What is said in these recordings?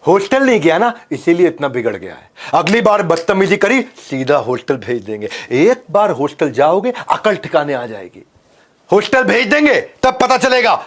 Hostel नहीं गया ना, इसीलिए इतना बिगड़ गया है। अगली बार बदतमीजी करी, सीधा हॉस्टल भेज देंगे। एक बार हॉस्टल जाओगे, अकल ठिकाने आ जाएगी। हॉस्टल भेज देंगे तब पता चलेगा,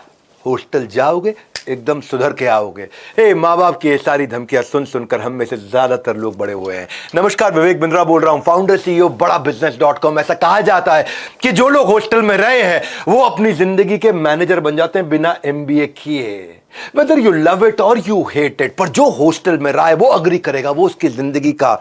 हॉस्टल जाओगे एकदम सुधर के आओगे। माँ बाप की ये सारी धमकियां सुन सुनकर हम में से ज्यादातर लोग बड़े हुए हैं। नमस्कार, विवेक बिंद्रा बोल रहा हूं, फाउंडर CEO बड़ा बिजनेस.com। ऐसा कहा जाता है कि जो लोग हॉस्टल में रहे हैं वो अपनी जिंदगी के मैनेजर बन जाते हैं बिना MBA किए। वेदर यू लव इट और यू हेट इट, पर जो हॉस्टल में रहा है वो अग्री करेगा, वो उसकी जिंदगी का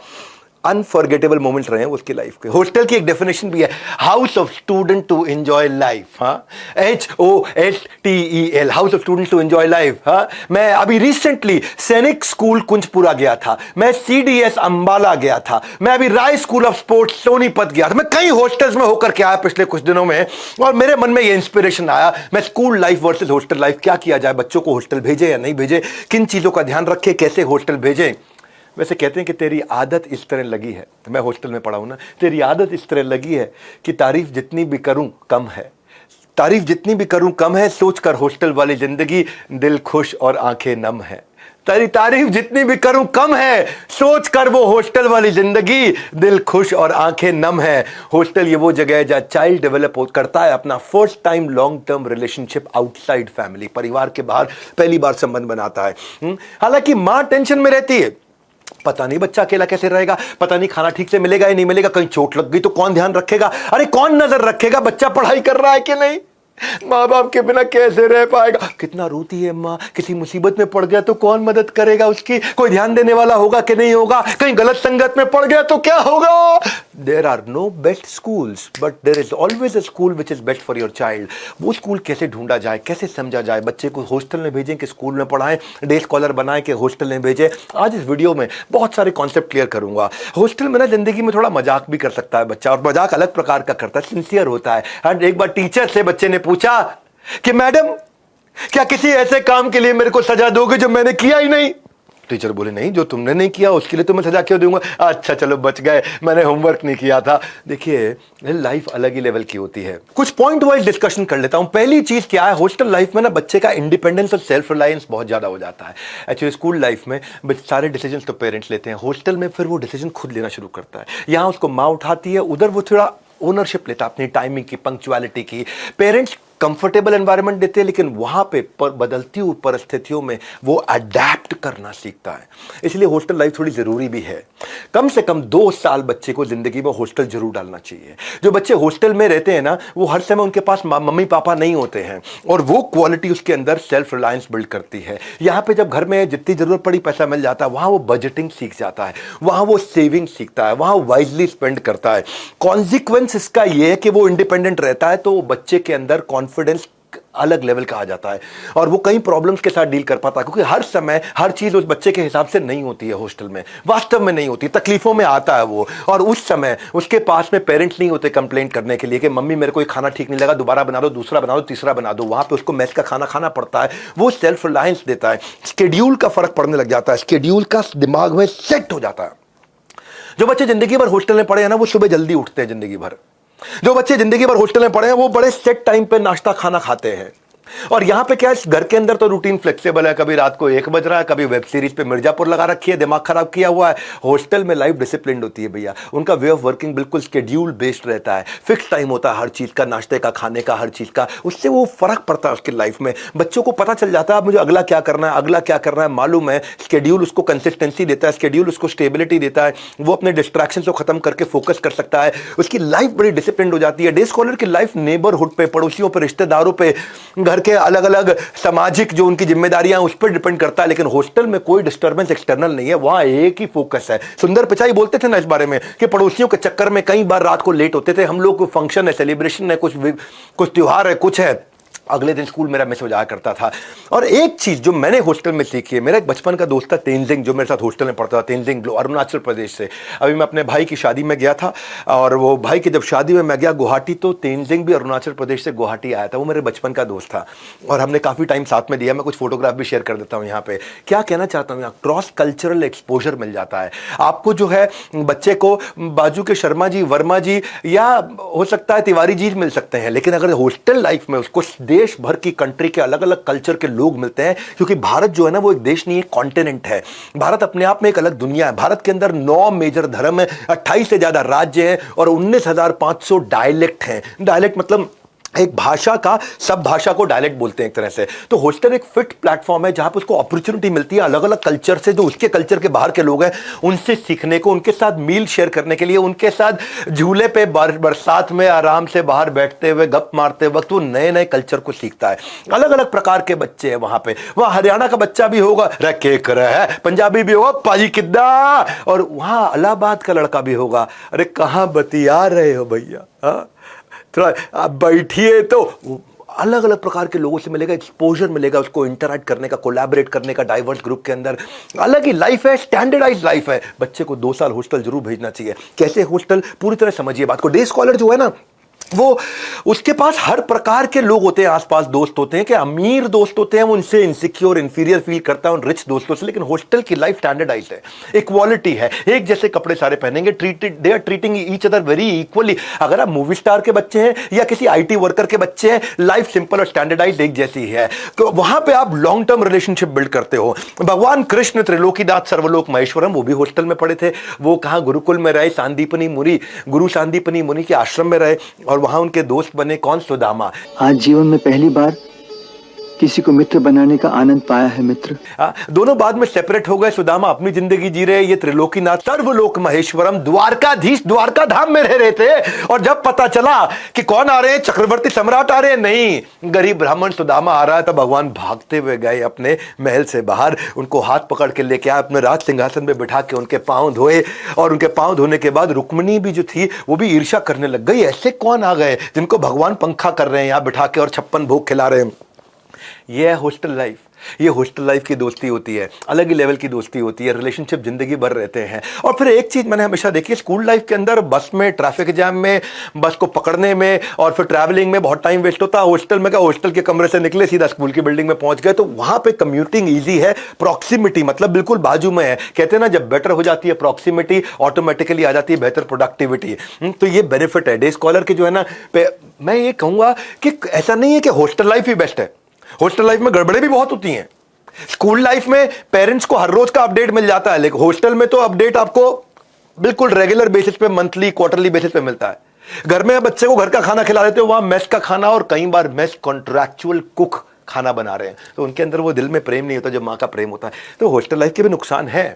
अनफॉरगेटेबल मोमेंट रहे हैं उसकी लाइफ के। हॉस्टल की एक डेफिनेशन भी है, house of student to enjoy life. हाँ, HOSTEL, house of student to enjoy life. हाँ, मैं अभी रिसेंटली सैनिक स्कूल कुंजपुरा गया था, मैं CDS अंबाला गया था, मैं अभी राय स्कूल ऑफ स्पोर्ट्स सोनीपत गया था। मैं कई हॉस्टल्स में होकर के आया पिछले कुछ दिनों में, और मेरे मन में यह इंस्पिरेशन आया, मैं school life versus hostel life, क्या किया जाए, बच्चों को हॉस्टल भेजे या नहीं भेजे, किन चीजों का ध्यान रखे, कैसे हॉस्टल भेजें। वैसे कहते हैं कि तेरी आदत इस तरह लगी है, मैं हॉस्टल में पढ़ा हूं ना, तेरी आदत इस तरह लगी है कि तारीफ जितनी भी करूं कम है, तारीफ जितनी भी करूं कम है। सोच कर हॉस्टल वाली जिंदगी, दिल खुश और आंखें नम है। तेरी तारीफ जितनी भी करूं कम है, सोच कर वो हॉस्टल वाली जिंदगी, दिल खुश और आंखें नम है। हॉस्टल ये वो जगह है जहां चाइल्ड डेवलप करता है अपना first time long term relationship outside family, परिवार के बाहर पहली बार संबंध बनाता है। हालांकि मां टेंशन में रहती है, पता नहीं बच्चा अकेला कैसे रहेगा, पता नहीं खाना ठीक से मिलेगा या नहीं मिलेगा, कहीं चोट लग गई तो कौन ध्यान रखेगा, अरे कौन नजर रखेगा बच्चा पढ़ाई कर रहा है कि नहीं, माँ बाप के बिना कैसे रह पाएगा, कितना रोती है माँ, किसी मुसीबत में पड़ गया तो कौन मदद करेगा उसकी, कोई ध्यान देने वाला होगा कि नहीं होगा, कहीं गलत संगत में पड़ गया तो क्या होगा। There are no best schools but there is always a school which is best for your child. वो स्कूल कैसे ढूंढा जाए, कैसे समझा जाए, बच्चे को हॉस्टल में भेजें कि स्कूल में पढ़ाएं, डे स्कॉलर बनाएं कि हॉस्टल में भेजें। आज इस वीडियो में बहुत सारे कॉन्सेप्ट क्लियर करूंगा। हॉस्टल में ना जिंदगी में थोड़ा मजाक भी कर सकता है बच्चा, और मजाक अलग प्रकार का करता है, सिंसियर होता है। एक बार टीचर से बच्चे ने पूछा कि मैडम क्या किसी ऐसे काम के लिए मेरे को सजा दोगे जो मैंने किया ही नहीं। टीचर बोले नहीं, जो तुमने नहीं किया उसके लिए तो मैं सजा क्यों दूंगा। अच्छा चलो बच गए, मैंने होमवर्क नहीं किया था। देखिए लाइफ अलग ही लेवल की होती है। कुछ पॉइंट वाइज डिस्कशन कर लेता हूं। पहली चीज क्या है, हॉस्टल लाइफ में ना बच्चे का इंडिपेंडेंस और सेल्फ रिलायंस बहुत ज्यादा हो जाता है। एक्चुअली स्कूल लाइफ में सारे डिसीजन तो पेरेंट्स लेते हैं, हॉस्टल में फिर वो डिसीजन खुद लेना शुरू करता है। यहां उसको माँ उठाती है, उधर वो थोड़ा ओनरशिप लेता है अपनी टाइमिंग की, पंक्चुअलिटी की। पेरेंट्स कंफर्टेबल एनवायरनमेंट देते हैं, लेकिन वहां पे बदलती हुई परिस्थितियों में वो अडेप्ट करना सीखता है। इसलिए हॉस्टल लाइफ थोड़ी जरूरी भी है। कम से कम 2 साल बच्चे को जिंदगी में हॉस्टल जरूर डालना चाहिए। जो बच्चे हॉस्टल में रहते हैं ना, वो हर समय उनके पास मम्मी पापा नहीं होते हैं, और वो क्वालिटी उसके अंदर सेल्फ रिलायंस बिल्ड करती है। यहाँ पे जब घर में जितनी जरूरत पड़ी पैसा मिल जाता है, वहां वो बजटिंग सीख जाता है, वहां वो सेविंग सीखता है, वहां वाइजली स्पेंड करता है। कॉन्सिक्वेंस इसका यह है कि वो इंडिपेंडेंट रहता है, तो बच्चे के अंदर कॉन्फिडेंस अलग लेवल का आ जाता है, और वो कई प्रॉब्लम्स के साथ डील कर पाता है, क्योंकि हर समय हर चीज उस बच्चे के हिसाब से नहीं होती है। हॉस्टल में वास्तव में नहीं होती, तकलीफों में आता है वो, और उस समय उसके पास में पेरेंट्स नहीं होते कंप्लेंट करने के लिए कि मम्मी मेरे को ये खाना ठीक नहीं लगा, दोबारा बना दो, दूसरा बना दो, तीसरा बना दो। वहां पे उसको मेस का खाना खाना पड़ता है। वो सेल्फ रिलायंस देता है, स्केड्यूल का फर्क पड़ने लग जाता है, स्केड्यूल का दिमाग में सेट हो जाता है। जो बच्चे जिंदगी भर हॉस्टल में पढ़े हैं ना, वो सुबह जल्दी उठते हैं जिंदगी भर। जो बच्चे जिंदगी भर हॉस्टल में पढ़े हैं वो बड़े सेट टाइम पे नाश्ता खाना खाते हैं। और यहां पे क्या है, घर के अंदर तो रूटीन फ्लेक्सिबल है, कभी रात को 1 बज रहा है, कभी वेब सीरीज पे मिर्जापुर लगा रखी है, दिमाग खराब किया हुआ है। हॉस्टल में लाइफ डिसिप्लिन होती है भैया, उनका वे ऑफ वर्किंग बिल्कुल शेड्यूल बेस्ड रहता है, फिक्स टाइम होता है हर चीज का, नाश्ते का, खाने का, हर चीज का। उससे वो फर्क पड़ता है उसकी लाइफ में। बच्चों को पता चल जाता है मुझे अगला क्या करना है, अगला क्या करना है, मालूम है। शेड्यूल उसको कंसिस्टेंसी देता है, शेड्यूल उसको स्टेबिलिटी देता है, वो अपने डिस्ट्रैक्शन को खत्म करके फोकस कर सकता है। उसकी लाइफ बड़ी डिसिप्लिन हो जाती है। डे स्कॉलर की लाइफ नेबरहुड पे, पड़ोसियों पे, रिश्तेदारों पे, घर के अलग अलग सामाजिक जो उनकी जिम्मेदारियां उस पर डिपेंड करता है। लेकिन हॉस्टल में कोई डिस्टर्बेंस एक्सटर्नल नहीं है, वहां एक ही फोकस है। सुंदर पिचाई बोलते थे ना इस बारे में कि पड़ोसियों के चक्कर में कई बार रात को लेट होते थे हम लोग। को फंक्शन है, सेलिब्रेशन है, कुछ त्योहार है, कुछ है, अगले दिन स्कूल मेरा मिस हो जाया करता था। और एक चीज जो मैंने हॉस्टल में सीखी है, मेरा एक बचपन का दोस्त था तेंजिंग, जो मेरे साथ हॉस्टल में पढ़ता था, तेंजिंग अरुणाचल प्रदेश से। अभी मैं अपने भाई की शादी में गया था, और वो भाई की जब शादी में मैं गया गुवाहाटी, तो तेंजिंग भी अरुणाचल प्रदेश से गुवाहाटी आया था। वो मेरे बचपन का दोस्त था, और हमने काफी टाइम साथ में दिया। मैं कुछ फोटोग्राफ भी शेयर कर देता हूँ यहाँ पे। क्या कहना चाहता हूँ, यहाँ क्रॉस कल्चरल एक्सपोजर मिल जाता है आपको। जो है बच्चे को बाजू के शर्मा जी, वर्मा जी, या हो सकता है तिवारी जी मिल सकते हैं, लेकिन अगर हॉस्टल लाइफ में उसको देश भर की कंट्री के अलग अलग कल्चर के लोग मिलते हैं, क्योंकि भारत जो है ना वो एक देश नहीं, एक कॉन्टिनेंट है। भारत अपने आप में एक अलग दुनिया है। भारत के अंदर 9 मेजर धर्म है, 28 से ज्यादा राज्य हैं और 19,500 डायलेक्ट हैं। डायलेक्ट मतलब एक भाषा का, सब भाषा को डायलेक्ट बोलते हैं एक तरह से। तो हॉस्टल एक फिट प्लेटफॉर्म है जहां पर उसको अपॉर्चुनिटी मिलती है अलग अलग कल्चर से, जो उसके कल्चर के बाहर के लोग हैं उनसे सीखने को, उनके साथ मील शेयर करने के लिए, उनके साथ झूले पे बरसात में आराम से बाहर बैठते हुए गप मारते वक्त वो नए नए कल्चर को सीखता है। अलग अलग प्रकार के बच्चे हैं वहां पे। वहां हरियाणा का बच्चा भी होगा, रे कर है, पंजाबी भी होगा, पाजी किद्दा, और वहां इलाहाबाद का लड़का भी होगा, अरे कहां बतिया रहे हो भैया, थोड़ा आप बैठिए। तो अलग अलग प्रकार के लोगों से मिलेगा, एक्सपोजर मिलेगा उसको, इंटरैक्ट करने का, कोलैबोरेट करने का, डाइवर्स ग्रुप के अंदर। अलग ही लाइफ है, स्टैंडर्डाइज लाइफ है। बच्चे को 2 साल हॉस्टल जरूर भेजना चाहिए। कैसे हॉस्टल, पूरी तरह समझिए बात को। डे स्कॉलर जो है ना, वो उसके पास हर प्रकार के लोग होते हैं, आसपास दोस्त होते हैं, कि अमीर दोस्त होते हैं, वो उनसे इनसिक्योर, इंफीरियर फील करता है उन रिच दोस्तों से। लेकिन हॉस्टल की लाइफ स्टैंडर्डाइज है, इक्वालिटी है, एक जैसे कपड़े सारे पहनेंगे, they are treating each other very equally. अगर आप मूवी स्टार के बच्चे हैं या किसी IT वर्कर के बच्चे हैं, लाइफ सिंपल और स्टैंडर्डाइज एक जैसी है। तो वहां पे आप लॉन्ग टर्म रिलेशनशिप बिल्ड करते हो। भगवान कृष्ण त्रिलोकीनाथ सर्वलोक महेश्वरम, वो भी हॉस्टल में पढ़े थे। वो कहां, गुरुकुल में रहे, सांदीपनी मुनि, गुरु सांदीपनी मुनि के आश्रम में रहे और वहां उनके दोस्त बने। कौन? सुदामा। आज जीवन में पहली बार किसी को मित्र बनाने का आनंद पाया है मित्र। दोनों बाद में सेपरेट हो गए। सुदामा अपनी जिंदगी जी रहे, ये त्रिलोकीनाथ सर्वलोक महेश्वरम द्वारकाधीश, द्वारका धाम में रह रहे थे। और जब पता चला कि कौन आ रहे हैं, चक्रवर्ती सम्राट आ रहे हैं, नहीं, गरीब ब्राह्मण सुदामा आ रहा है, तो भगवान भागते हुए गए अपने महल से बाहर, उनको हाथ पकड़ के लेके आए, अपने राज सिंहासन में बिठा के उनके पांव धोए। और उनके पांव धोने के बाद रुक्मिणी भी जो थी वो भी ईर्ष्या करने लग गई, ऐसे कौन आ गए जिनको भगवान पंखा कर रहे हैं यहां बिठा के और 56 भोग खिला रहे हैं। ये है हॉस्टल लाइफ। ये हॉस्टल लाइफ की दोस्ती होती है, अलग ही लेवल की दोस्ती होती है, रिलेशनशिप जिंदगी भर रहते हैं। और फिर एक चीज मैंने हमेशा देखी है, स्कूल लाइफ के अंदर बस में, ट्रैफिक जैम में, बस को पकड़ने में और फिर ट्रैवलिंग में बहुत टाइम वेस्ट होता है। हॉस्टल में क्या, हॉस्टल के कमरे से निकले सीधा स्कूल की बिल्डिंग में पहुंच गए, तो वहां पे कम्यूटिंग ईजी है, प्रॉक्सिमिटी मतलब बिल्कुल बाजू में है। कहते हैं ना, जब बेटर हो जाती है प्रॉक्सिमिटी, ऑटोमेटिकली आ जाती है बेहतर प्रोडक्टिविटी। तो ये बेनिफिट है डे स्कॉलर के जो है ना। मैं ये कहूंगा कि ऐसा नहीं है कि हॉस्टल लाइफ ही बेस्ट है, हॉस्टल लाइफ में गड़बड़े भी बहुत होती हैं। स्कूल लाइफ में पेरेंट्स को हर रोज का अपडेट मिल जाता है, लेकिन हॉस्टल में तो अपडेट आपको बिल्कुल रेगुलर बेसिस पे, मंथली, क्वार्टरली बेसिस पे मिलता है। घर में बच्चे को घर का खाना खिला देते हो, वहां मेस का खाना, और कई बार मेस कॉन्ट्रैक्चुअल कुक खाना बना रहे हैं, तो उनके अंदर वो दिल में प्रेम नहीं होता जो माँ का प्रेम होता है। तो हॉस्टल लाइफ के भी नुकसान है।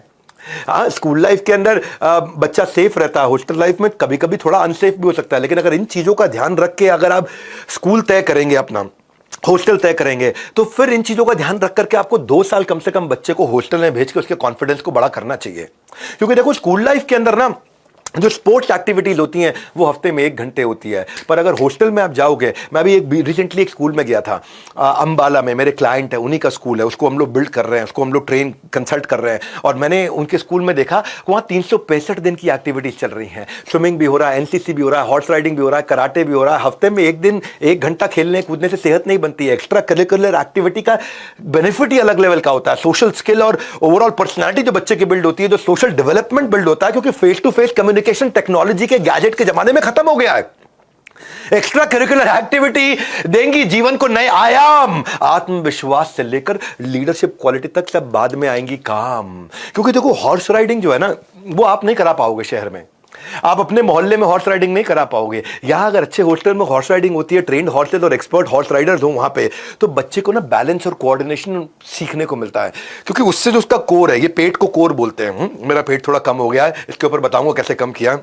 स्कूल लाइफ के अंदर बच्चा सेफ रहता है, हॉस्टल लाइफ में कभी कभी थोड़ा अनसेफ भी हो सकता है। लेकिन अगर इन चीजों का ध्यान रख के अगर आप स्कूल तय करेंगे, अपना हॉस्टल तय करेंगे, तो फिर इन चीजों का ध्यान रख करके आपको 2 साल कम से कम बच्चे को हॉस्टल में भेज के उसके कॉन्फिडेंस को बड़ा करना चाहिए। क्योंकि देखो, स्कूल लाइफ के अंदर ना जो स्पोर्ट्स एक्टिविटीज होती हैं वो हफ्ते में 1 घंटे होती है, पर अगर हॉस्टल में आप जाओगे, मैं अभी रिसेंटली एक स्कूल में गया था, अंबाला में, मेरे क्लाइंट है, उन्हीं का स्कूल है, उसको हम लोग बिल्ड कर रहे हैं, उसको हम लोग ट्रेन कंसल्ट कर रहे हैं। और मैंने उनके स्कूल में देखा, वहाँ 365 दिन की एक्टिविटीज चल रही हैं। स्विमिंग भी हो रहा है, NCC भी हो रहा है, हॉर्स राइडिंग भी हो रहा है, कराटे भी हो रहा है। हफ्ते में 1 दिन 1 घंटा खेलने कूदने से सेहत नहीं बनती है। एक्स्ट्रा करिकुलर एक्टिविटी का बेनिफिट ही अलग लेवल का होता है। सोशल स्किल और ओवरऑल पर्सनैलिटी जो बच्चे की बिल्ड होती है, जो सोशल डेवलपमेंट बिल्ड होता है, क्योंकि face to face communication technology के गैजेट के जमाने में खत्म हो गया है। एक्स्ट्रा करिकुलर एक्टिविटी देंगी जीवन को नए आयाम, आत्मविश्वास से लेकर लीडरशिप क्वालिटी तक सब बाद में आएंगी काम। क्योंकि देखो, हॉर्स राइडिंग जो है ना, वो आप नहीं करा पाओगे शहर में, आप अपने मोहल्ले में हॉर्स राइडिंग नहीं करा पाओगे। यहां अगर अच्छे हॉस्टल में हॉर्स राइडिंग होती है, ट्रेंड हॉर्सेज और एक्सपर्ट हॉर्स राइडर्स हो वहां पे, तो बच्चे को ना बैलेंस और कोऑर्डिनेशन सीखने को मिलता है। क्योंकि उससे जो उसका कोर है, ये पेट को कोर बोलते हैं, मेरा पेट थोड़ा कम हो गया है, इसके ऊपर बताऊंगा कैसे कम किया,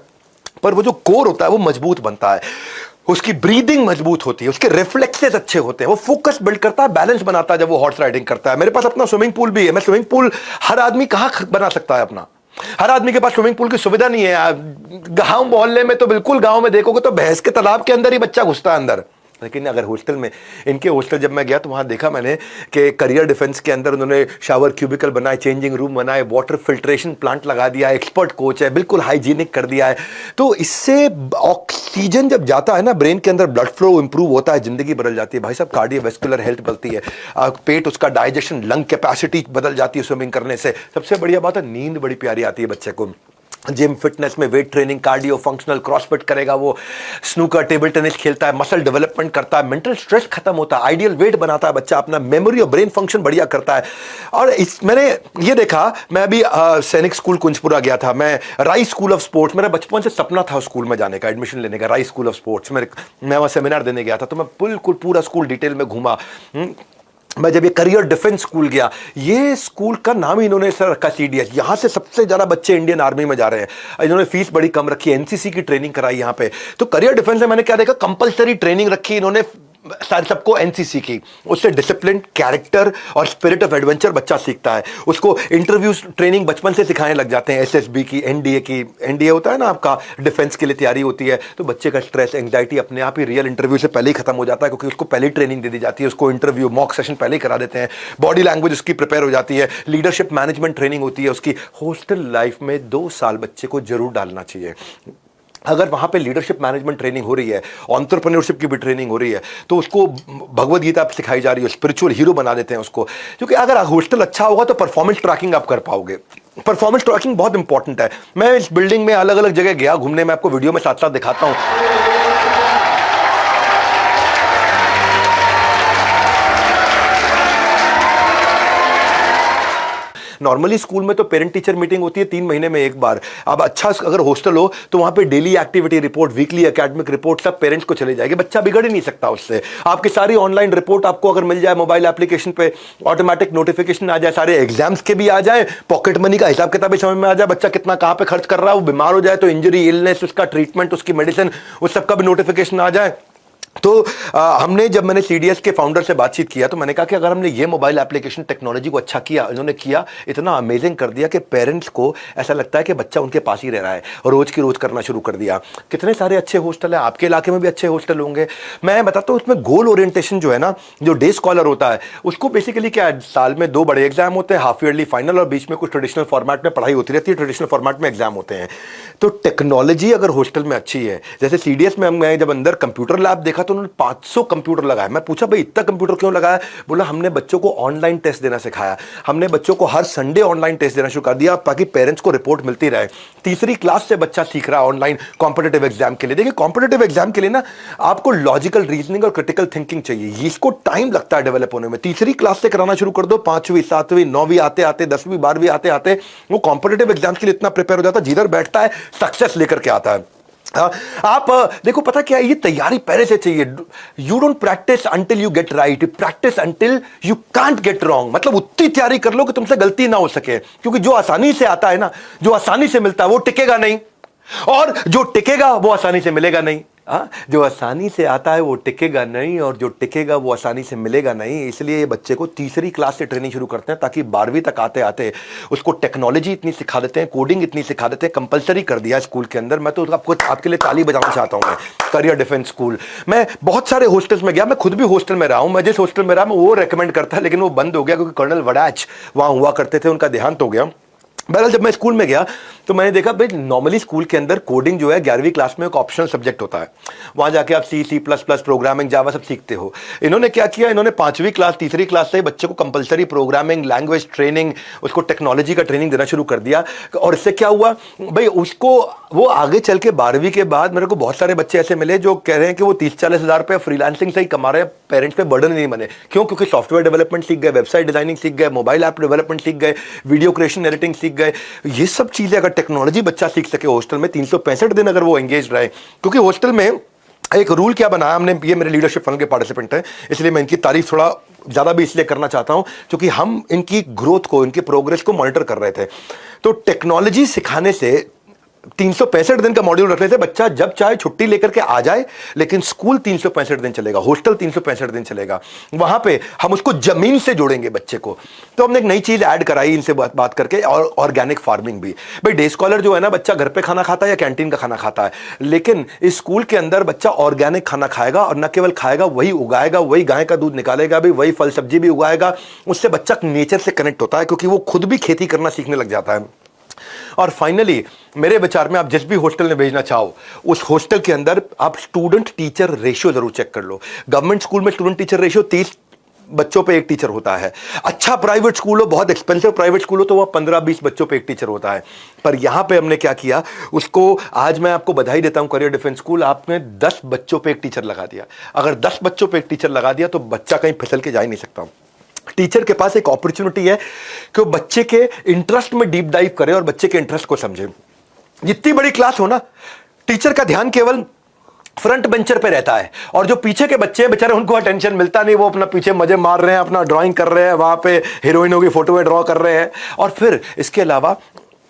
पर वो जो कोर होता है वो मजबूत बनता है, उसकी ब्रीदिंग मजबूत होती है, उसके रिफ्लेक्सेस अच्छे होते हैं, वो फोकस बिल्ड करता है, बैलेंस बनाता है जब वो हॉर्स राइडिंग करता है। मेरे पास अपना स्विमिंग पूल भी है। मैं स्विमिंग पूल, हर आदमी कहाँ बना सकता है अपना, हर आदमी के पास स्विमिंग पूल की सुविधा नहीं है। गांव मोहल्ले में तो बिल्कुल, गांव में देखोगे तो भैंस के तालाब के अंदर ही बच्चा घुसता है अंदर। लेकिन अगर हॉस्टल में, इनके हॉस्टल जब मैं गया तो वहाँ देखा मैंने कि करियर डिफेंस के अंदर उन्होंने शावर क्यूबिकल बनाए, चेंजिंग रूम बनाए, वाटर फिल्ट्रेशन प्लांट लगा दिया, एक्सपर्ट कोच है, बिल्कुल हाइजीनिक कर दिया है। तो इससे ऑक्सीजन जब जाता है ना ब्रेन के अंदर, ब्लड फ्लो इंप्रूव होता है, जिंदगी बदल जाती है भाई साहब, कार्डियोवैस्कुलर हेल्थ बढ़ती है, पेट उसका डाइजेशन, लंग कैपेसिटी बदल जाती है स्विमिंग करने से। सबसे बढ़िया बात है, नींद बड़ी प्यारी आती है बच्चे को। जिम फिटनेस में weight training, cardio, functional, CrossFit करेगा वो, स्नूकर, टेबल टेनिस खेलता है, मसल डेवलपमेंट करता है, मेंटल स्ट्रेस खत्म होता है, आइडियल वेट बनाता है बच्चा अपना, मेमोरी और ब्रेन फंक्शन बढ़िया करता है। और मैंने ये देखा, मैं अभी सैनिक स्कूल कुंजपुरा गया था, मैं राइस स्कूल ऑफ स्पोर्ट्स, मेरा बचपन से सपना था स्कूल में जाने का, एडमिशन लेने का, राइस स्कूल ऑफ स्पोर्ट्स। मैं वहाँ सेमिनार देने गया था, तो मैं बिल्कुल पूरा स्कूल डिटेल में घूमा। मैं जब ये करियर डिफेंस स्कूल गया, ये स्कूल का नाम ही इन्होंने सर रखा CDS, यहाँ से सबसे ज़्यादा बच्चे इंडियन आर्मी में जा रहे हैं। इन्होंने फीस बड़ी कम रखी, NCC की ट्रेनिंग कराई यहाँ पे। तो करियर डिफेंस में मैंने क्या देखा, कंपलसरी ट्रेनिंग रखी इन्होंने सबको NCC की। उससे डिसिप्लिन, कैरेक्टर और स्पिरिट ऑफ एडवेंचर बच्चा सीखता है। उसको इंटरव्यू ट्रेनिंग बचपन से सिखाने लग जाते हैं, SSB की, NDA की। NDA होता है ना आपका, डिफेंस के लिए तैयारी होती है। तो बच्चे का स्ट्रेस, एंग्जाइटी अपने आप ही रियल इंटरव्यू से पहले ही खत्म हो जाता है, क्योंकि उसको पहले ट्रेनिंग दे दी जाती है, उसको इंटरव्यू मॉक सेशन पहले ही करा देते हैं, बॉडी लैंग्वेज उसकी प्रिपेयर हो जाती है, लीडरशिप मैनेजमेंट ट्रेनिंग होती है उसकी। हॉस्टल लाइफ में 2 साल बच्चे को जरूर डालना चाहिए। अगर वहाँ पे लीडरशिप मैनेजमेंट ट्रेनिंग हो रही है, एंटरप्रेन्योरशिप की भी ट्रेनिंग हो रही है, तो उसको भगवद गीता सिखाई जा रही है, स्पिरिचुअल हीरो बना देते हैं उसको। क्योंकि अगर हॉस्टल अच्छा होगा तो परफॉर्मेंस ट्रैकिंग आप कर पाओगे। परफॉर्मेंस ट्रैकिंग बहुत इंपॉर्टेंट है। मैं इस बिल्डिंग में अलग अलग जगह गया घूमने, मैं आपको वीडियो में साथ साथ दिखाता हूँ। नॉर्मली स्कूल में तो पेरेंट टीचर मीटिंग होती है 3 महीने में एक बार। अब अच्छा अगर हॉस्टल हो तो वहां पे daily activity report, weekly academic report सब पेरेंट्स को चले जाएगी। बच्चा बिगड़ ही नहीं सकता उससे। आपकी सारी ऑनलाइन रिपोर्ट आपको अगर मिल जाए मोबाइल एप्लीकेशन पे, ऑटोमेटिक नोटिफिकेशन आ जाए, सारे एग्जाम्स के भी आ जाए, पॉकेट मनी का हिसाब किताब भी समझ में आ जाए, बच्चा कितना कहां पे खर्च कर रहा है, वो बीमार हो जाए तो इंजरी, इलनेस, उसका ट्रीटमेंट, उसकी मेडिसिन, उस सबका भी नोटिफिकेशन आ जाए। तो जब मैंने CDS के फाउंडर से बातचीत किया तो मैंने कहा कि अगर हमने ये मोबाइल एप्लीकेशन टेक्नोलॉजी को अच्छा किया, इन्होंने किया, इतना अमेजिंग कर दिया कि पेरेंट्स को ऐसा लगता है कि बच्चा उनके पास ही रह रहा है, और रोज की रोज करना शुरू कर दिया। कितने सारे अच्छे हॉस्टल हैं, आपके इलाके में भी अच्छे हॉस्टल होंगे। मैं बताता हूँ, उसमें गोल ओरिएंटेशन जो है ना, जो डे स्कॉलर होता है, उसको बेसिकली क्या है, साल में 2 बड़े एग्जाम होते हैं, हाफ ईयरली फाइनल, और बीच में कुछ ट्रेडिशनल फॉर्मेट में पढ़ाई होती रहती है, ट्रेडिशनल फॉर्मेट में एग्जाम होते हैं। तो टेक्नोलॉजी अगर हॉस्टल में अच्छी है, जैसे CDS में मैं जब अंदर कंप्यूटर लैब देखा तो उन्होंने 500 कंप्यूटर लगाया। मैं पूछा भाई इतना कंप्यूटर क्यों लगाया? बोला हमने बच्चों को ऑनलाइन टेस्ट देना सिखाया, हमने बच्चों को हर संडे ऑनलाइन टेस्ट देना शुरू कर दिया ताकि पेरेंट्स को रिपोर्ट मिलती रहे। 3री क्लास से बच्चा सीख रहा है ऑनलाइन कॉम्पिटिटिव एग्जाम के लिए। देखिए कॉम्पिटिटिव एग्जाम के लिए ना आपको लॉजिकल रीजनिंग और क्रिटिकल थिंकिंग चाहिए, इसको टाइम लगता है डेवलप होने में। 3री क्लास से कराना शुरू कर दो, 5वीं 7वीं 9वीं आते आते 10वीं 12वीं आते आते वो कॉम्पिटिटिव एग्जाम के लिए इतना प्रिपेयर हो जाता है, जिधर बैठता है सक्सेस लेकर के आता है। आप देखो, पता क्या, ये तैयारी पहले से चाहिए। You don't practice until you get right, practice until you can't get wrong. मतलब उतनी तैयारी कर लो कि तुमसे गलती ना हो सके, क्योंकि जो आसानी से आता है ना, जो आसानी से मिलता है वो टिकेगा नहीं, और जो टिकेगा वो आसानी से मिलेगा नहीं। जो आसानी से आता है वो टिकेगा नहीं, और जो टिकेगा वो आसानी से मिलेगा नहीं। इसलिए ये बच्चे को 3री क्लास से ट्रेनिंग शुरू करते हैं ताकि 12वीं तक आते आते उसको टेक्नोलॉजी इतनी सिखा देते हैं, कोडिंग इतनी सिखा देते हैं, कंपलसरी कर दिया स्कूल के अंदर। मैं तो आपके लिए ताली बजाना चाहता हूं। मैं करियर डिफेंस स्कूल, मैं बहुत सारे हॉस्टल्स में गया, मैं खुद भी हॉस्टल में रहा हूं। मैं जिस हॉस्टल में रहा मैं वो रेकमेंड करता, लेकिन वो बंद हो गया क्योंकि कर्नल वड़ैच वहां हुआ करते थे, उनका देहांत हो गया। बहरहाल जब मैं स्कूल में गया तो मैंने देखा भाई नॉर्मली स्कूल के अंदर कोडिंग जो है 11वीं क्लास में एक ऑप्शनल सब्जेक्ट होता है, वहां जाके आप C++, प्रोग्रामिंग, जावा सब सीखते हो। इन्होंने क्या किया, इन्होंने 5वीं क्लास 3री क्लास से बच्चे को कंपलसरी प्रोग्रामिंग, लैंग्वेज ट्रेनिंग, उसको टेक्नोलॉजी का ट्रेनिंग देना शुरू कर दिया। और इससे क्या हुआ भाई, उसको वो आगे चल के 12वीं के बाद मेरे को बहुत सारे बच्चे ऐसे मिले जो कह रहे हैं कि वो 30-40 हज़ार रुपये फ्रीलांसिंग से ही कमा रहे हैं, पेरेंट्स पे बर्डन नहीं बने। क्यों? क्योंकि सॉफ्टवेयर डेवलपमेंट सीख गए, वेबसाइट डिजाइनिंग सीख गए, मोबाइल ऐप डेवलपमेंट सीख गए, वीडियो क्रिएशन एडिटिंग सीख गए। ये सब चीजें अगर टेक्नोलॉजी बच्चा सीख सके हॉस्टल में, 365 दिन अगर वो एंगेज रहे। क्योंकि हॉस्टल में एक रूल क्या बनाया हमने, ये मेरे लीडरशिप फनल के पार्टिसिपेंट हैं, इसलिए मैं इनकी तारीफ थोड़ा ज्यादा भी इसलिए करना चाहता हूं क्योंकि हम इनकी ग्रोथ को, इनके प्रोग्रेस को मॉनिटर कर रहे थे। तो टेक्नोलॉजी सिखाने से 365 दिन का मॉड्यूल रखने से बच्चा जब चाहे छुट्टी लेकर के आ जाए, लेकिन स्कूल 365 दिन चलेगा, हॉस्टल 365 दिन चलेगा। वहां पे हम उसको जमीन से जोड़ेंगे बच्चे को। तो हमने एक नई चीज ऐड कराई इनसे बात करके, और ऑर्गेनिक फार्मिंग भी। भाई डे स्कॉलर जो है ना, बच्चा घर पे खाना खाता है या कैंटीन का खाना खाता है, लेकिन इस स्कूल के अंदर बच्चा ऑर्गेनिक खाना खाएगा, और न केवल खाएगा, वही उगाएगा, वही गाय का दूध निकालेगा भी, वही फल सब्जी भी उगाएगा। उससे बच्चा नेचर से कनेक्ट होता है क्योंकि वो खुद भी खेती करना सीखने लग जाता है। और फाइनली मेरे विचार में आप जिस भी हॉस्टल में भेजना चाहो, उस हॉस्टल के अंदर आप स्टूडेंट टीचर रेशियो जरूर चेक कर लो। गवर्नमेंट स्कूल में स्टूडेंट टीचर रेशियो बच्चों पे एक टीचर होता है। अच्छा प्राइवेट स्कूल हो, बहुत एक्सपेंसिव प्राइवेट स्कूल हो, तो वह 15-20 बच्चों पे एक टीचर होता है। पर यहां पे हमने क्या किया, उसको आज मैं आपको बधाई देता हूं, करियर डिफेंस स्कूल आपने 10 बच्चों पे एक टीचर लगा दिया। अगर 10 बच्चों पे एक टीचर लगा दिया तो बच्चा कहीं फिसल के जा ही नहीं सकता। टीचर के पास एक अपॉर्चुनिटी है कि वो बच्चे के इंटरेस्ट में डीप डाइव करे और बच्चे के इंटरेस्ट को समझे। जितनी बड़ी क्लास हो ना, टीचर का ध्यान केवल फ्रंट बेंचर पे रहता है, और जो पीछे के बच्चे हैं बेचारे, उनको अटेंशन मिलता नहीं, वो अपना पीछे मजे मार रहे हैं, अपना ड्राइंग कर रहे हैं, वहां पे हीरोइनों की फोटो ड्रॉ कर रहे हैं। और फिर इसके अलावा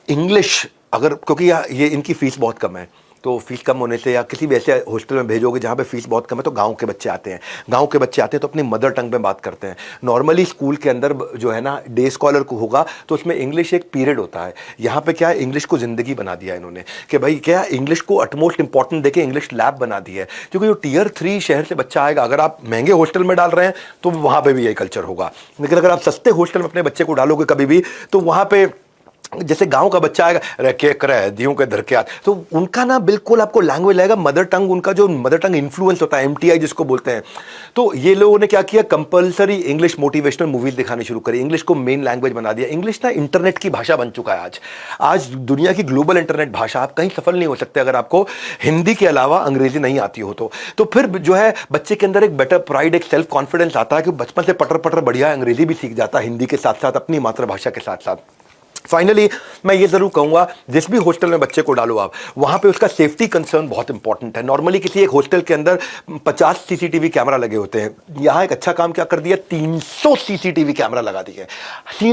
इंग्लिश, अगर क्योंकि ये इनकी फीस बहुत कम है, तो फीस कम होने से या किसी भी ऐसे हॉस्टल में भेजोगे जहाँ पे फीस बहुत कम है, तो गांव के बच्चे आते हैं। गांव के बच्चे आते हैं तो अपनी मदर टंग में बात करते हैं। नॉर्मली स्कूल के अंदर जो है ना, डे स्कॉलर को होगा तो उसमें इंग्लिश एक पीरियड होता है। यहाँ पे क्या है, इंग्लिश को जिंदगी बना दिया इन्होंने कि भाई क्या इंग्लिश को अटमोस्ट इंपॉर्टेंट देके इंग्लिश लैब बना दी है। क्योंकि जो टियर 3 शहर से बच्चा आएगा, अगर आप महंगे हॉस्टल में डाल रहे हैं तो वहाँ पर भी यही कल्चर होगा, लेकिन अगर आप सस्ते हॉस्टल में अपने बच्चे को डालोगे कभी भी, तो वहाँ पर जैसे गांव का बच्चा आएगा, के करे दियों के धर के आत, तो उनका ना बिल्कुल आपको लैंग्वेज लगेगा मदर टंग, उनका जो मदर टंग इन्फ्लुएंस होता है, एमटीआई जिसको बोलते हैं। तो ये लोगों ने क्या किया, कंपलसरी इंग्लिश मोटिवेशनल मूवीज दिखानी शुरू करी, इंग्लिश को मेन लैंग्वेज बना दिया। इंग्लिश ना इंटरनेट की भाषा बन चुका है आज दुनिया की ग्लोबल इंटरनेट भाषा। आप कहीं सफल नहीं हो सकते अगर आपको हिंदी के अलावा अंग्रेजी नहीं आती हो तो फिर जो है बच्चे के अंदर एक बेटर प्राइड, एक सेल्फ कॉन्फिडेंस आता है कि बचपन से पटर पटर बढ़िया अंग्रेजी भी सीख जाता है, हिंदी के साथ साथ अपनी मातृभाषा के साथ साथ। फाइनली मैं ये जरूर कहूंगा, जिस भी हॉस्टल में बच्चे को डालो आप, वहां पे उसका सेफ्टी कंसर्न बहुत इंपॉर्टेंट है। नॉर्मली किसी एक हॉस्टल के अंदर 50 सीसीटीवी कैमरा लगे होते हैं, यहां एक अच्छा काम क्या कर दिया, 300 सीसीटीवी कैमरा लगा दिए,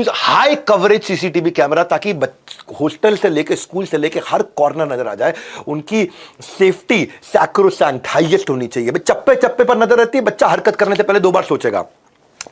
हाई कवरेज सीसीटीवी कैमरा, ताकि हॉस्टल से लेकर स्कूल से लेकर हर कॉर्नर नजर आ जाए। उनकी सेफ्टी सैक्रोसैंक्ट हाईएस्ट होनी चाहिए। चप्पे चप्पे पर नजर रहती है, बच्चा हरकत करने से पहले 2 बार सोचेगा।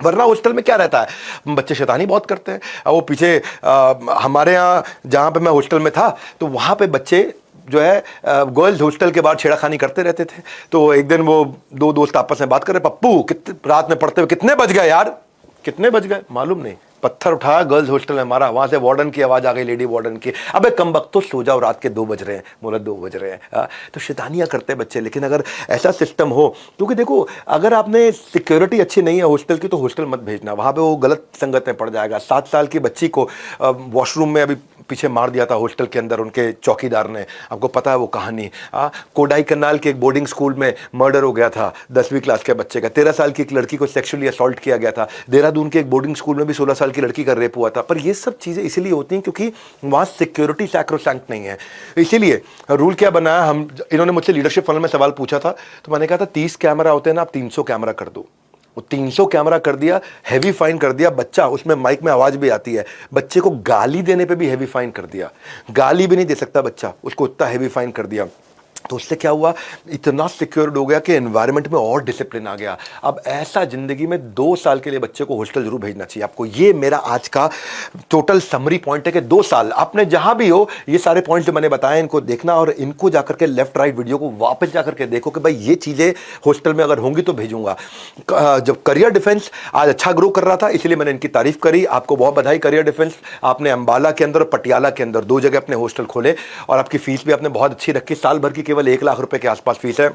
वरना हॉस्टल में क्या रहता है, बच्चे शैतानी बहुत करते हैं। वो पीछे हमारे यहाँ जहाँ पे मैं हॉस्टल में था, तो वहाँ पे बच्चे जो है गर्ल्स हॉस्टल के बाद छेड़खानी करते रहते थे। तो एक दिन वो 2 दोस्त आपस में बात कर रहे, पप्पू कितने रात में पढ़ते हुए कितने बज गए यार, कितने बज गए मालूम नहीं। पत्थर उठाया, गर्ल्स हॉस्टल में मारा, वहां से वार्डन की आवाज आ गई, लेडी वार्डन की, अबे कमबख्त तो सो जाओ, रात के 2 बज रहे हैं, बोला 2 बज रहे हैं। तो शैतानियां करते हैं बच्चे। लेकिन अगर ऐसा सिस्टम हो, क्योंकि देखो अगर आपने सिक्योरिटी अच्छी नहीं है हॉस्टल की, तो हॉस्टल मत भेजना, वहां पे वो गलत संगत में पड़ जाएगा। 7 साल की बच्ची को वॉशरूम में अभी पीछे मार दिया था हॉस्टल के अंदर उनके चौकीदार ने, आपको पता है वो कहानी। कोडाई कनाल के एक बोर्डिंग स्कूल में मर्डर हो गया था 10वीं क्लास के बच्चे का। 13 साल की एक लड़की को सेक्सुअली असॉल्ट किया गया था। देहरादून के एक बोर्डिंग स्कूल में भी 16 साल की लड़की का रेप हुआ था। पर ये सब चीजें इसीलिए होती हैं क्योंकि वहां सिक्योरिटी सैक्रोसैंक्ट नहीं है। इसीलिए रूल क्या बनाया, हम इन्होंने मुझसे लीडरशिप फनल में सवाल पूछा था, तो मैंने कहा था 30 कैमरा होते हैं ना, आप 300 कैमरा कर दो। वो 300 कैमरा कर दिया, हैवी फाइन कर दिया। बच्चा उसमें माइक में आवाज भी आती है, बच्चे को गाली देने पे भी हैवी फाइन कर दिया, गाली भी नहीं दे सकता बच्चा, उसको इतना हैवी फाइन कर दिया। तो उससे क्या हुआ, इतना सिक्योर्ड हो गया कि एनवायरनमेंट में और डिसिप्लिन आ गया। अब ऐसा जिंदगी में 2 साल के लिए बच्चे को हॉस्टल जरूर भेजना चाहिए आपको। ये मेरा आज का टोटल समरी पॉइंट है कि 2 साल आपने जहां भी हो, ये सारे पॉइंट जो मैंने बताए इनको देखना, और इनको जाकर के लेफ्ट राइट वीडियो को वापस जाकर के देखो कि भाई ये चीजें हॉस्टल में अगर होंगी तो भेजूंगा। जब करियर डिफेंस आज अच्छा ग्रो कर रहा था, इसलिए मैंने इनकी तारीफ करी। आपको बहुत बधाई करियर डिफेंस, आपने अंबाला के अंदर और पटियाला के अंदर 2 जगह अपने हॉस्टल खोले, और आपकी फीस भी आपने बहुत अच्छी रखी। साल भर की केवल 1 लाख रुपए के आसपास फीस है।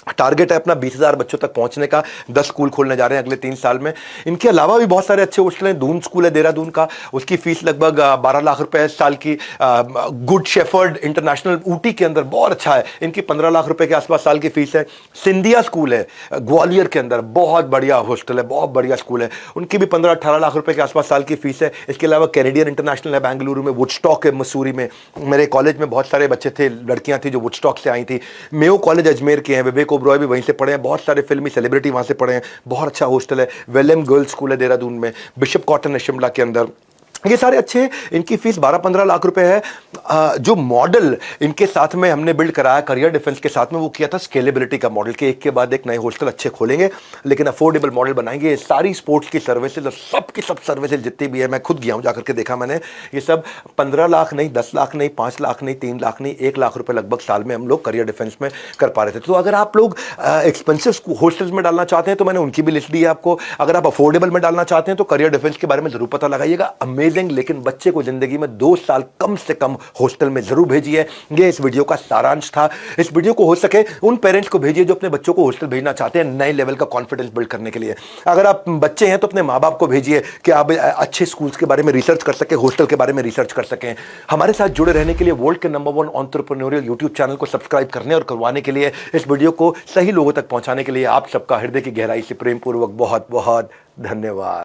टारगेट है अपना 20,000 बच्चों तक पहुंचने का। 10 स्कूल खोलने जा रहे हैं अगले 3 साल में। इनके अलावा भी बहुत सारे अच्छे हॉस्टल हैं। दून स्कूल है देहरादून का, उसकी फीस लगभग 12 लाख रुपए है साल की। गुड शेफर्ड इंटरनेशनल ऊटी के अंदर बहुत अच्छा है, इनकी 15 लाख रुपए के आसपास साल की फीस है। सिंधिया स्कूल है ग्वालियर के अंदर, बहुत बढ़िया हॉस्टल है, बहुत बढ़िया स्कूल है, उनकी भी 15-18 लाख रुपए के आसपास साल की फीस है। इसके अलावा कैनेडियन इंटरनेशनल है बेंगलुरु में, वुडस्टॉक है मसूरी में। मेरे कॉलेज में बहुत सारे बच्चे थे, लड़कियां थी जो वुडस्टॉक से आई थी। मेयो कॉलेज अजमेर के हैं, विवेक ओबरॉय भी वहीं से पढ़े हैं, बहुत सारे फिल्मी सेलिब्रिटी वहां से पढ़े हैं, बहुत अच्छा हॉस्टल है। वेलम गर्ल्स स्कूल है देहरादून में, बिशप कॉटन है शिमला के अंदर, ये सारे अच्छे हैं। इनकी फीस 12-15 लाख रुपए है। जो मॉडल इनके साथ में हमने बिल्ड कराया करियर डिफेंस के साथ में, वो किया था स्केलेबिलिटी का मॉडल, के एक के बाद एक नए हॉस्टल अच्छे खोलेंगे लेकिन अफोर्डेबल मॉडल बनाएंगे। सारी स्पोर्ट्स की सर्विसेज और सब की सब सर्विसेज जितनी भी है, मैं खुद गया हूं जाकर के देखा मैंने, ये सब 15 लाख नहीं, 10 लाख नहीं, 5 लाख नहीं, 3 लाख नहीं, 1 लाख रुपए लगभग साल में हम लोग करियर डिफेंस में कर पा रहे थे। तो अगर आप लोग एक्सपेंसिव हॉस्टल्स में डालना चाहते हैं तो मैंने उनकी भी लिस्ट दी है आपको। अगर आप अफोर्डेबल में डालना चाहते हैं तो करियर डिफेंस के बारे में जरूर पता लगाइएगा। अमेजिंग अमेजिंग, लेकिन बच्चे को जिंदगी में 2 साल कम से कम हॉस्टल में जरूर भेजिए। ये इस वीडियो का सारांश था। इस वीडियो को हो सके उन पेरेंट्स को भेजिए जो अपने बच्चों को हॉस्टल भेजना चाहते हैं नए लेवल का कॉन्फिडेंस बिल्ड करने के लिए। अगर आप बच्चे हैं तो अपने माँ बाप को भेजिए कि आप अच्छे स्कूल्स के बारे में रिसर्च कर सकें, हॉस्टल के बारे में रिसर्च कर सकें। हमारे साथ जुड़े रहने के लिए वर्ल्ड के नंबर 1 एंटरप्रेन्योरियल यूट्यूब चैनल को सब्सक्राइब करने और करवाने के लिए, इस वीडियो को सही लोगों तक पहुंचाने के लिए आप सबका हृदय की गहराई से प्रेम पूर्वक बहुत बहुत धन्यवाद।